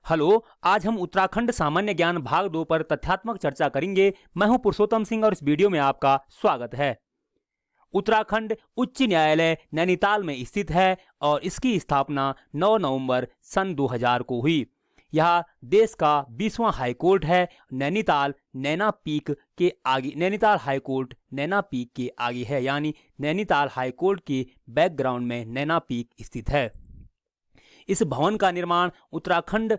Hello, आज हम उत्तराखंड सामान्य ज्ञान भाग 2 पर तथ्यात्मक चर्चा करेंगे। मैं हूं पुरुषोत्तम सिंह और इस वीडियो में आपका स्वागत है। उत्तराखंड उच्च न्यायालय नैनीताल में स्थित है और इसकी स्थापना 9 नवंबर सन 2000 को हुई। यह देश का 20वां हाई कोर्ट है। नैनीताल नैना पीक के आगे, नैनीताल हाई कोर्ट नैना पीक के आगे है, यानी नैनीताल हाई कोर्ट के बैकग्राउंड में नैना पीक स्थित है। इस भवन का निर्माण, उत्तराखंड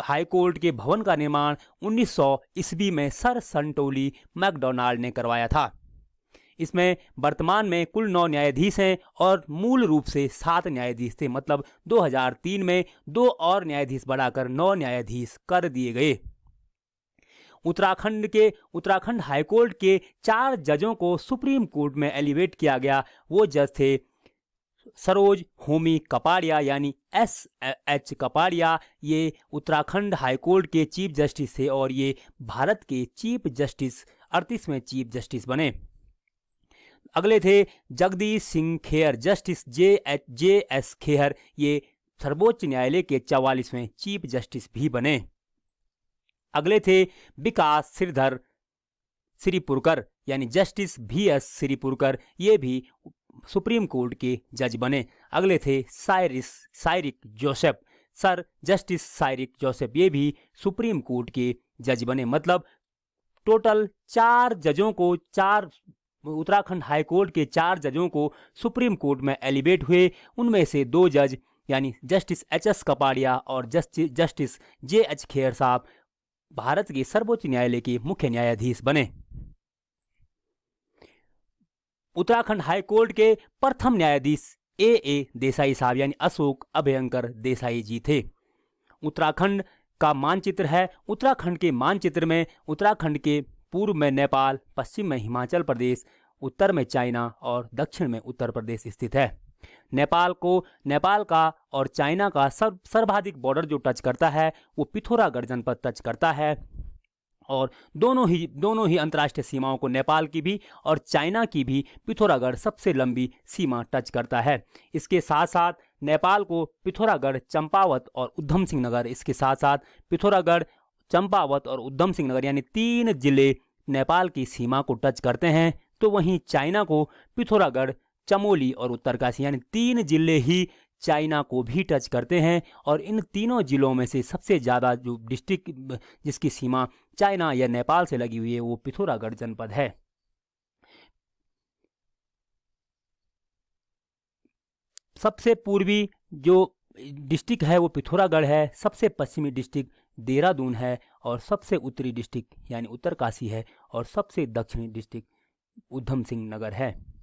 हाई कोर्ट के भवन का निर्माण 1900 ईस्वी में सर संटोली मैकडोनाल्ड ने करवाया था। इसमें वर्तमान में कुल 9 न्यायाधीश हैं और मूल रूप से 7 न्यायाधीश थे। मतलब 2003 में 2 और न्यायाधीश बढ़ाकर 9 न्यायाधीश कर दिए गए। उत्तराखंड हाई कोर्ट के 4 जजों को सुप्रीम कोर्ट में एलिवेट किया गया। वो जज थे सरोज होमी कपाड़िया, यानी SH कपाड़िया। ये उत्तराखंड हाई कोर्ट के चीफ जस्टिस थे और ये भारत के चीफ जस्टिस 38वें चीफ जस्टिस बने। अगले थे जगदीश सिंह खेहर, जस्टिस JS खेहर। ये सर्वोच्च न्यायालय के 44वें चीफ जस्टिस भी बने। अगले थे विकास श्रीधर श्रीपुरकर, यानी जस्टिस VS श्रीपुरकर। ये भी सुप्रीम कोर्ट के जज बने। अगले थे साइरिक जोसेफ, सर जस्टिस साइरिक जोसेफ। ये भी सुप्रीम कोर्ट के जज बने। मतलब टोटल 4 जजों को, उत्तराखंड हाई कोर्ट के 4 जजों को सुप्रीम कोर्ट में एलिवेट हुए। उनमें से 2 जज, यानी जस्टिस HS कपाड़िया और जस्टिस JH खेहर साहब भारत के सर्वोच्च न्यायालय के मुख्य न्यायाधीश बने। उत्तराखंड हाई कोर्ट के प्रथम न्यायाधीश AA देसाई साहब, यानी अशोक अभयंकर देसाई जी थे। उत्तराखंड का मानचित्र है। उत्तराखंड के मानचित्र में उत्तराखंड के पूर्व में नेपाल, पश्चिम में हिमाचल प्रदेश, उत्तर में चाइना और दक्षिण में उत्तर प्रदेश स्थित है। नेपाल का और चाइना का सर्वाधिक बॉर्डर जो टच करता है वो पिथौरागढ़ जनपद टच करता है। और दोनों ही अंतर्राष्ट्रीय सीमाओं को, नेपाल की भी और चाइना की भी, पिथौरागढ़ सबसे लंबी सीमा टच करता है। इसके साथ साथ नेपाल को पिथौरागढ़, चंपावत और उधम सिंह नगर, इसके साथ साथ पिथौरागढ़, चंपावत और उधम सिंह नगर, यानी 3 जिले नेपाल की सीमा को टच करते हैं। तो वहीं चाइना को पिथौरागढ़, चमोली और उत्तरकाशी, यानी 3 जिले ही चाइना को भी टच करते हैं। और इन तीनों जिलों में से सबसे ज़्यादा जो डिस्ट्रिक्ट जिसकी सीमा चाइना या नेपाल से लगी हुई है वो पिथौरागढ़ जनपद है। सबसे पूर्वी जो डिस्ट्रिक्ट है वो पिथौरागढ़ है। सबसे पश्चिमी डिस्ट्रिक्ट देहरादून है और सबसे उत्तरी डिस्ट्रिक्ट यानी उत्तरकाशी है और सबसे दक्षिणी डिस्ट्रिक्ट उधम सिंह नगर है।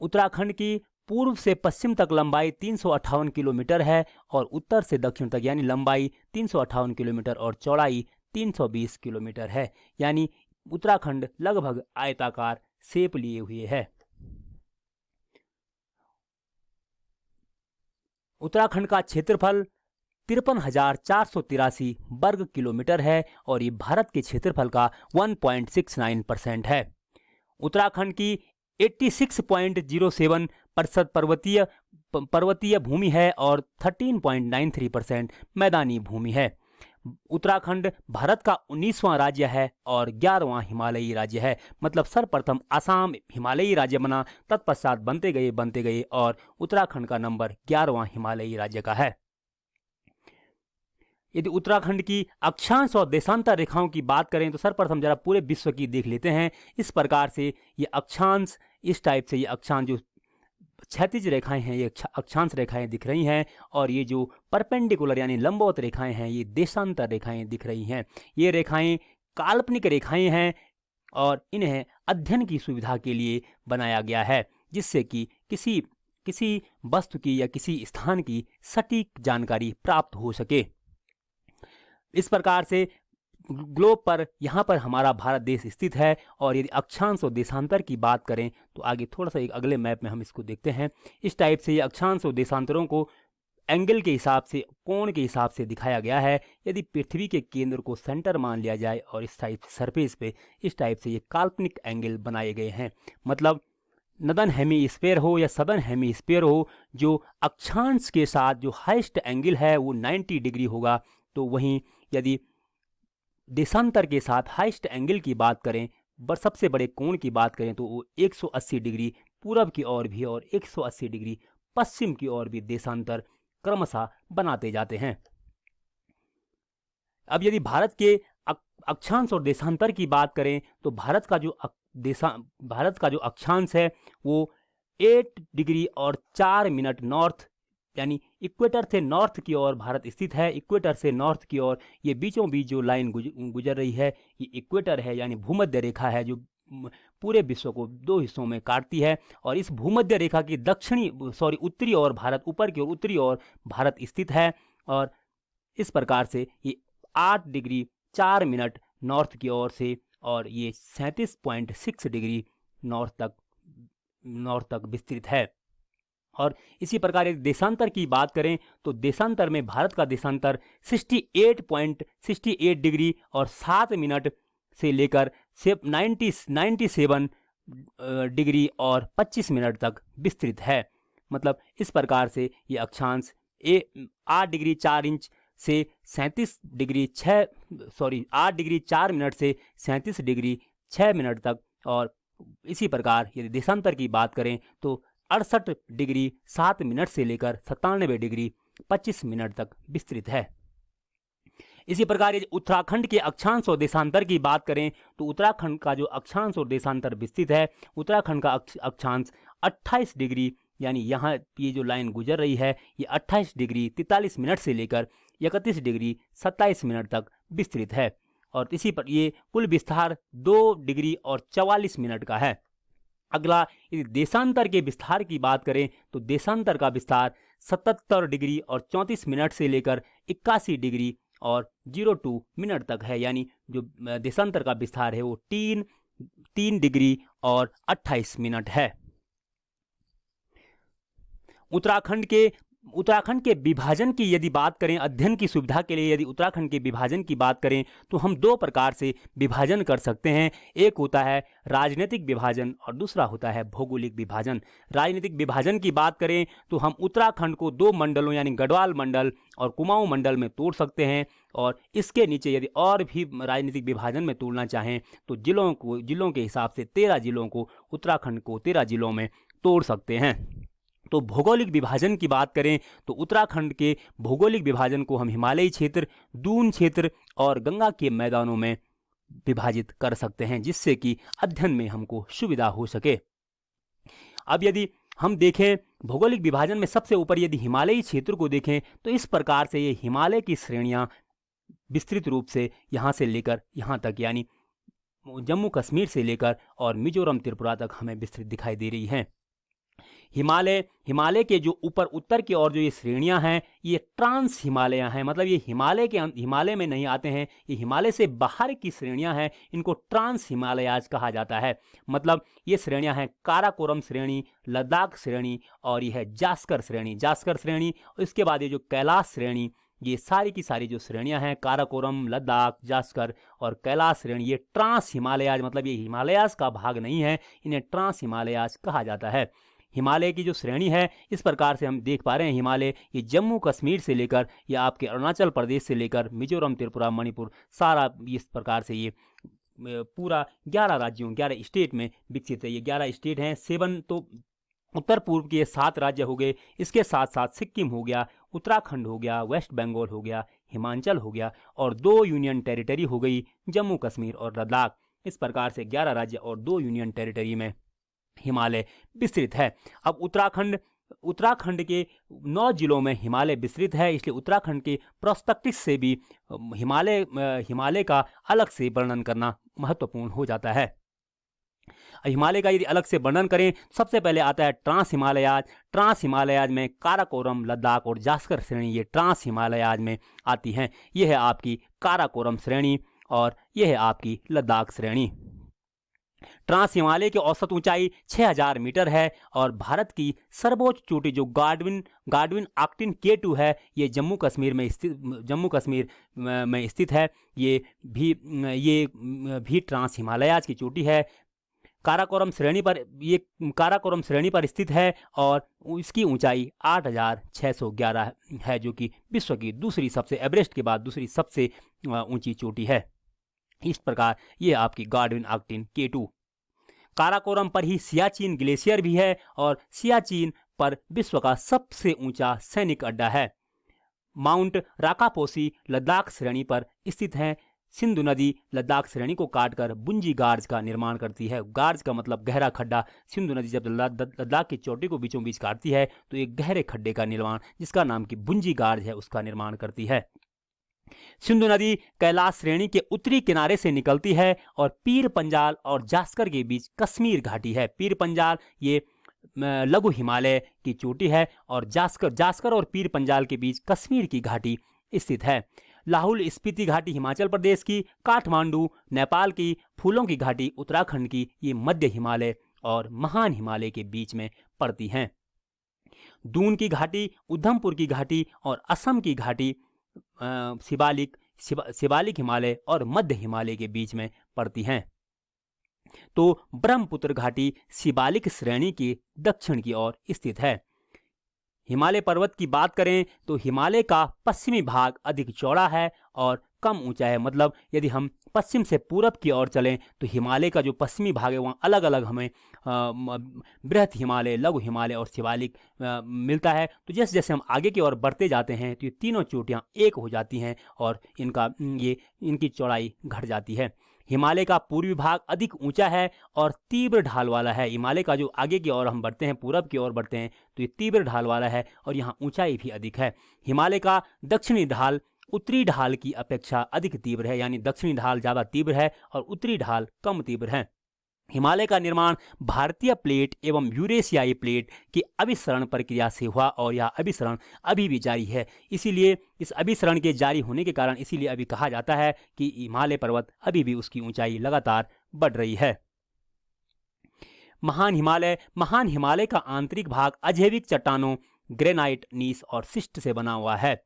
उत्तराखंड की पूर्व से पश्चिम तक लंबाई 358 किलोमीटर है और उत्तर से दक्षिण तक यानी लंबाई 358 किलोमीटर और चौड़ाई 320 किलोमीटर है। यानी उत्तराखंड लगभग आयताकार शेप लिए हुए है। उत्तराखंड का क्षेत्रफल 53,483 वर्ग किलोमीटर है और ये भारत के क्षेत्रफल का 1.69% है। उत्तराखंड की 86.07% पर्वतीय भूमि है और 13.93% मैदानी भूमि है। उत्तराखंड भारत का 19वां राज्य है और 11वां हिमालयी राज्य है। मतलब सर्वप्रथम असम हिमालयी राज्य बना, तत्पश्चात बनते गए और उत्तराखंड का नंबर 11वां हिमालयी राज्य का है। यदि उत्तराखंड की अक्षांश और देशांतर रेखाओं की बात करें तो सर्वप्रथम जरा पूरे विश्व की देख लेते हैं। इस प्रकार से ये अक्षांश, इस टाइप से ये अक्षांश जो क्षैतिज रेखाएं हैं ये अक्षांश रेखाएं दिख रही हैं और ये जो परपेंडिकुलर यानी लंबवत रेखाएं हैं ये देशांतर रेखाएं दिख रही हैं। ये रेखाएं काल्पनिक रेखाएं हैं और इन्हें अध्ययन की सुविधा के लिए बनाया गया है, जिससे कि किसी वस्तु की या किसी स्थान की सटीक जानकारी प्राप्त हो सके। इस प्रकार से ग्लोब पर यहाँ पर हमारा भारत देश स्थित है। और यदि अक्षांश और देशांतर की बात करें तो आगे थोड़ा सा एक अगले मैप में हम इसको देखते हैं। इस टाइप से ये अक्षांश और देशांतरों को एंगल के हिसाब से, कोण के हिसाब से दिखाया गया है। यदि पृथ्वी के केंद्र को सेंटर मान लिया जाए और इस टाइप सरफेस पे इस टाइप से ये काल्पनिक एंगल बनाए गए हैं। मतलब नदन हेमीस्फीयर हो या सदर्न हेमीस्फीयर हो, जो अक्षांश के साथ जो हाईएस्ट एंगल है वो 90 डिग्री होगा। तो वहीं यदि देशांतर के साथ हाईएस्ट एंगल की बात करें, सबसे बड़े कोण की बात करें, तो वो 180 डिग्री पूरब की ओर भी और 180 डिग्री पश्चिम की ओर भी देशांतर क्रमशः बनाते जाते हैं। अब यदि भारत के अक्षांश और देशांतर की बात करें, तो भारत का जो अक्षांश है वो 8 डिग्री और 4 मिनट नॉर्थ, यानी इक्वेटर से नॉर्थ की ओर भारत स्थित है। इक्वेटर से नॉर्थ की ओर ये बीचों बीच जो लाइन गुजर रही है, ये इक्वेटर है, यानी भूमध्य रेखा है, जो पूरे विश्व को दो हिस्सों में काटती है। और इस भूमध्य रेखा की उत्तरी ओर भारत, ऊपर की ओर उत्तरी ओर भारत स्थित है। और इस प्रकार से ये 8 डिग्री 4 मिनट नॉर्थ की ओर से और ये 37.6 डिग्री नॉर्थ तक विस्तृत है। और इसी प्रकार एक देशांतर की बात करें, तो देशांतर में भारत का देशांतर 68.68 डिग्री और 7 मिनट से लेकर 97 डिग्री और 25 मिनट तक विस्तृत है। मतलब इस प्रकार से ये अक्षांश 8 डिग्री 4 इंच से 8 डिग्री 4 मिनट से 37 डिग्री 6 मिनट तक, और इसी प्रकार यदि देशांतर की बात करें तो 68 डिग्री 7 मिनट से लेकर 97 डिग्री 25 मिनट तक विस्तृत है। इसी प्रकार यदि उत्तराखंड के अक्षांश और देशांतर की बात करें, तो उत्तराखंड का जो अक्षांश और देशांतर विस्तृत है, उत्तराखंड का अक्षांश 28 डिग्री, यानी यहाँ ये जो लाइन गुजर रही है ये 28 डिग्री 43 मिनट से लेकर 31 डिग्री 27 मिनट तक विस्तृत है। और इसी पर ये कुल विस्तार 2 डिग्री और 44 मिनट का है। अगला यदि देशांतर के विस्तार की बात करें, तो देशांतर का विस्तार 77 डिग्री और 34 मिनट से लेकर 81 डिग्री और 02 मिनट तक है। यानी जो देशांतर का विस्तार है वो 3 डिग्री और 28 मिनट है। उत्तराखंड के विभाजन की यदि बात करें, अध्ययन की सुविधा के लिए यदि उत्तराखंड के विभाजन की बात करें, तो हम 2 प्रकार से विभाजन कर सकते हैं। एक होता है राजनीतिक विभाजन और दूसरा होता है भौगोलिक विभाजन। राजनीतिक विभाजन की बात करें तो हम उत्तराखंड को 2 मंडलों यानी गढ़वाल मंडल और कुमाऊं मंडल में तोड़ सकते हैं। और इसके नीचे यदि और भी राजनीतिक विभाजन में तोड़ना चाहें तो जिलों के हिसाब से 13 जिलों को, उत्तराखंड को 13 जिलों में तोड़ सकते हैं। तो भौगोलिक विभाजन की बात करें तो उत्तराखंड के भौगोलिक विभाजन को हम हिमालयी क्षेत्र, दून क्षेत्र और गंगा के मैदानों में विभाजित कर सकते हैं, जिससे कि अध्ययन में हमको सुविधा हो सके। अब यदि हम देखें भौगोलिक विभाजन में सबसे ऊपर यदि हिमालयी क्षेत्र को देखें, तो इस प्रकार से ये हिमालय की श्रेणियां विस्तृत रूप से यहाँ से लेकर यहाँ तक, यानी जम्मू कश्मीर से लेकर और मिजोरम त्रिपुरा तक हमें विस्तृत दिखाई दे रही हैं। हिमालय के जो ऊपर उत्तर की ओर जो ये श्रेणियां हैं, ये ट्रांस हिमालय हैं। मतलब ये हिमालय में नहीं आते हैं, ये हिमालय से बाहर की श्रेणियां हैं, इनको ट्रांस हिमालयाज कहा जाता है। मतलब ये श्रेणियां हैं काराकोरम श्रेणी, लद्दाख श्रेणी और यह है जास्कर श्रेणी। और इसके बाद ये जो कैलाश श्रेणी, ये सारी की सारी जो श्रेणियां हैं काराकोरम, लद्दाख, जास्कर और कैलाश श्रेणी, ये ट्रांस हिमालयाज, मतलब ये हिमालयाज का भाग नहीं है, इन्हें ट्रांस हिमालयाज कहा जाता है। हिमालय की जो श्रेणी है, इस प्रकार से हम देख पा रहे हैं हिमालय ये जम्मू कश्मीर से लेकर या आपके अरुणाचल प्रदेश से लेकर मिजोरम, त्रिपुरा, मणिपुर, सारा इस प्रकार से ये पूरा 11 राज्यों 11 स्टेट में विकसित है। ये 11 स्टेट हैं। 7 तो उत्तर पूर्व के 7 राज्य हो गए, इसके साथ साथ सिक्किम हो गया, उत्तराखंड हो गया, वेस्ट बंगाल हो गया, हिमाचल हो गया और 2 यूनियन टेरिटरी हो गई, जम्मू कश्मीर और लद्दाख। इस प्रकार से 11 राज्य और 2 यूनियन टेरिटरी में हिमालय विस्तृत है। अब उत्तराखंड के 9 जिलों में हिमालय विस्तृत है, इसलिए उत्तराखंड के प्रोस्पेक्टिस से भी हिमालय का अलग से वर्णन करना महत्वपूर्ण हो जाता है। हिमालय का यदि अलग से वर्णन करें, सबसे पहले आता है ट्रांस हिमालयाज में काराकोरम, लद्दाख और जास्कर श्रेणी ये ट्रांस हिमालयाज में आती हैं। यह है आपकी काराकोरम श्रेणी और यह है आपकी लद्दाख श्रेणी। ट्रांस हिमालय की औसत ऊंचाई 6000 मीटर है और भारत की सर्वोच्च चोटी जो गार्डविन आक्टिन K2 है, ये जम्मू कश्मीर में स्थित है। ये भी ट्रांस हिमालयाज की चोटी है। काराकोरम श्रेणी पर स्थित है और इसकी ऊंचाई 8611 है, जो कि विश्व की दूसरी सबसे, एवरेस्ट के बाद दूसरी सबसे ऊंची चोटी है। इस प्रकार ये आपकी गॉडविन ऑक्टेन K2। काराकोरम पर ही सियाचिन ग्लेशियर भी है और सियाचिन पर विश्व का सबसे ऊंचा सैनिक अड्डा है। माउंट राकापोसी लद्दाख श्रेणी पर स्थित है। सिंधु नदी लद्दाख श्रेणी को काटकर बुंजी गार्ज का निर्माण करती है। गार्ज का मतलब गहरा खड्डा। सिंधु नदी जब लद्दाख की चोटी को बीचों बीच काटती है तो एक गहरे खड्डे का निर्माण, जिसका नाम की बुंजी गार्ज है, उसका निर्माण करती है। सिंधु नदी कैलाश श्रेणी के उत्तरी किनारे से निकलती है और पीर पंजाल और जास्कर के बीच कश्मीर घाटी है। पीर पंजाल ये लघु हिमालय की चोटी है और जास्कर और पीर पंजाल के बीच कश्मीर की घाटी स्थित है। लाहुल स्पीति घाटी हिमाचल प्रदेश की, काठमांडू नेपाल की, फूलों की घाटी उत्तराखंड की, ये मध्य हिमालय और महान हिमालय के बीच में पड़ती हैं। दून की घाटी, उधमपुर की घाटी और असम की घाटी शिवालिक हिमालय और मध्य हिमालय के बीच में पड़ती हैं। तो ब्रह्मपुत्र घाटी शिवालिक श्रेणी के दक्षिण की ओर स्थित है। हिमालय पर्वत की बात करें तो हिमालय का पश्चिमी भाग अधिक चौड़ा है और कम ऊंचा है। मतलब यदि हम पश्चिम से पूरब की ओर चलें तो हिमालय का जो पश्चिमी भाग है वहाँ अलग अलग हमें बृहद हिमालय, लघु हिमालय और शिवालिक मिलता है। तो जैसे जैसे हम आगे की ओर बढ़ते जाते हैं तो ये तीनों चोटियाँ एक हो जाती हैं और इनकी चौड़ाई घट जाती है। हिमालय का पूर्वी भाग अधिक ऊंचा है और तीव्र ढाल वाला है। हिमालय का जो आगे की ओर हम बढ़ते हैं, पूरब की ओर बढ़ते हैं, तो ये तीव्र ढाल वाला है और यहाँ ऊंचाई भी अधिक है। हिमालय का दक्षिणी ढाल उत्तरी ढाल की अपेक्षा अधिक तीव्र है, यानी दक्षिणी ढाल ज़्यादा तीव्र है और उत्तरी ढाल कम तीव्र है। हिमालय का निर्माण भारतीय प्लेट एवं यूरेशियाई प्लेट की अभिसरण प्रक्रिया से हुआ और यह अभिसरण अभी भी जारी है। इसीलिए इस अभिसरण के जारी होने के कारण इसीलिए अभी कहा जाता है कि हिमालय पर्वत अभी भी उसकी ऊंचाई लगातार बढ़ रही है। महान हिमालय का आंतरिक भाग अजैविक चट्टानों, ग्रेनाइट, नीस और शिस्ट से बना हुआ है।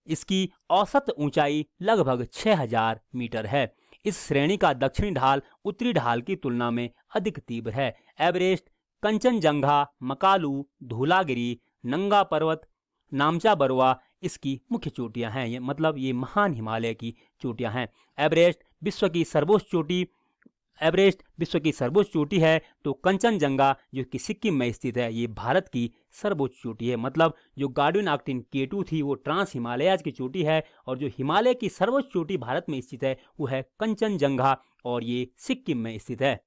इसकी औसत ऊंचाई लगभग 6000 मीटर है। इस श्रेणी का दक्षिणी ढाल उत्तरी ढाल की तुलना में अधिक तीव्र है। एवरेस्ट, कंचनजंगा, मकालू, धूलागिरी, नंगा पर्वत, नामचा बरुआ इसकी मुख्य चोटियां हैं। ये महान हिमालय की चोटियां हैं। एवरेस्ट विश्व की सर्वोच्च चोटी है, तो कंचनजंगा जो कि सिक्किम में स्थित है ये भारत की सर्वोच्च चोटी है। मतलब जो गॉडविन ऑक्टेन K2 थी वो ट्रांस हिमालयाज की चोटी है और जो हिमालय की सर्वोच्च चोटी भारत में स्थित है वो है कंचनजंगा और ये सिक्किम में स्थित है।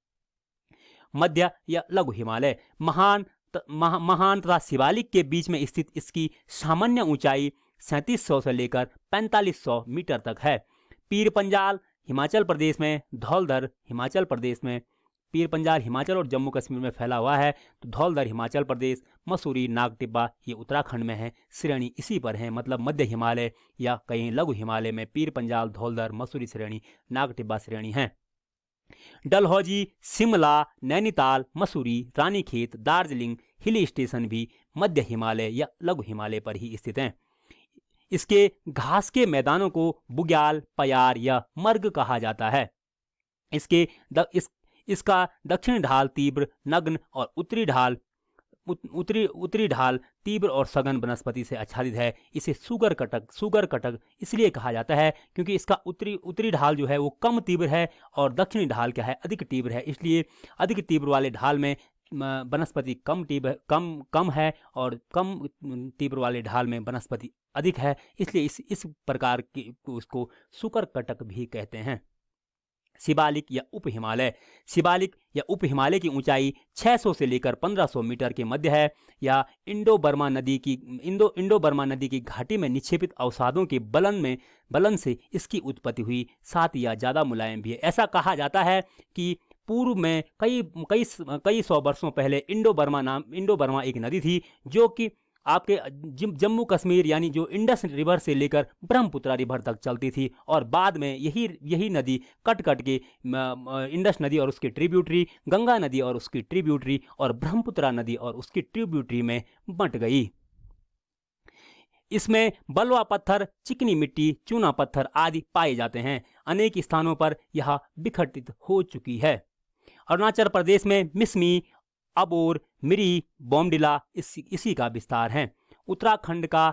मध्य या लघु हिमालय महान तथा शिवालिक के बीच में स्थित इसकी सामान्य ऊंचाई 3700 से लेकर 4500 मीटर तक है। पीर पंजाल हिमाचल प्रदेश में, धौलधर हिमाचल प्रदेश में, पीर पंजाल हिमाचल और जम्मू कश्मीर में फैला हुआ है। तो धौलधर हिमाचल प्रदेश, मसूरी, नागटिब्बा ये उत्तराखंड में है। श्रेणी इसी पर है, मतलब मध्य हिमालय या कहीं लघु हिमालय में पीर पंजाल, धौलधर, मसूरी श्रेणी, नागटिब्बा श्रेणी है। डलहौजी, शिमला, नैनीताल, मसूरी, रानीखेत, दार्जिलिंग हिल स्टेशन भी मध्य हिमालय या लघु हिमालय पर ही स्थित हैं। इसके घास के मैदानों को बुग्याल, पयार या मर्ग कहा जाता है। इसका दक्षिणी ढाल तीव्र, नग्न और उत्तरी ढाल तीव्र और सघन वनस्पति से आच्छादित है। इसे सुगर कटक इसलिए कहा जाता है क्योंकि इसका उत्तरी ढाल जो है वो कम तीव्र है और दक्षिणी ढाल क्या है, अधिक तीव्र है। इसलिए अधिक तीव्र वाले ढाल में वनस्पति कम है और कम तीव्र वाले ढाल में वनस्पति अधिक है। इसलिए इस प्रकार की उसको सुकर कटक भी कहते हैं। शिवालिक या उप हिमालय की ऊंचाई 600 से लेकर 1500 मीटर के मध्य है। या इंडो बर्मा नदी की घाटी में निक्षेपित अवसादों के बलन से इसकी उत्पत्ति हुई। साथ या ज़्यादा मुलायम भी है। ऐसा कहा जाता है कि पूर्व में कई सौ वर्षों पहले इंडो बर्मा एक नदी थी जो कि आपके जम्मू कश्मीर यानी जो इंडस रिवर से लेकर ब्रह्मपुत्रा रिवर तक चलती थी और बाद में यही नदी कट के इंडस नदी और उसकी ट्रिब्यूटरी, गंगा नदी और उसकी ट्रिब्यूटरी और ब्रह्मपुत्रा नदी और उसकी ट्रिब्यूटरी में बंट गई। इसमें बलुआ पत्थर, चिकनी मिट्टी, चूना पत्थर आदि पाए जाते हैं। अनेक स्थानों पर यह विघटित हो चुकी है। अरुणाचल प्रदेश में मिसमी, अबोर, मिरी, बोमडिला इसी का विस्तार है। उत्तराखंड का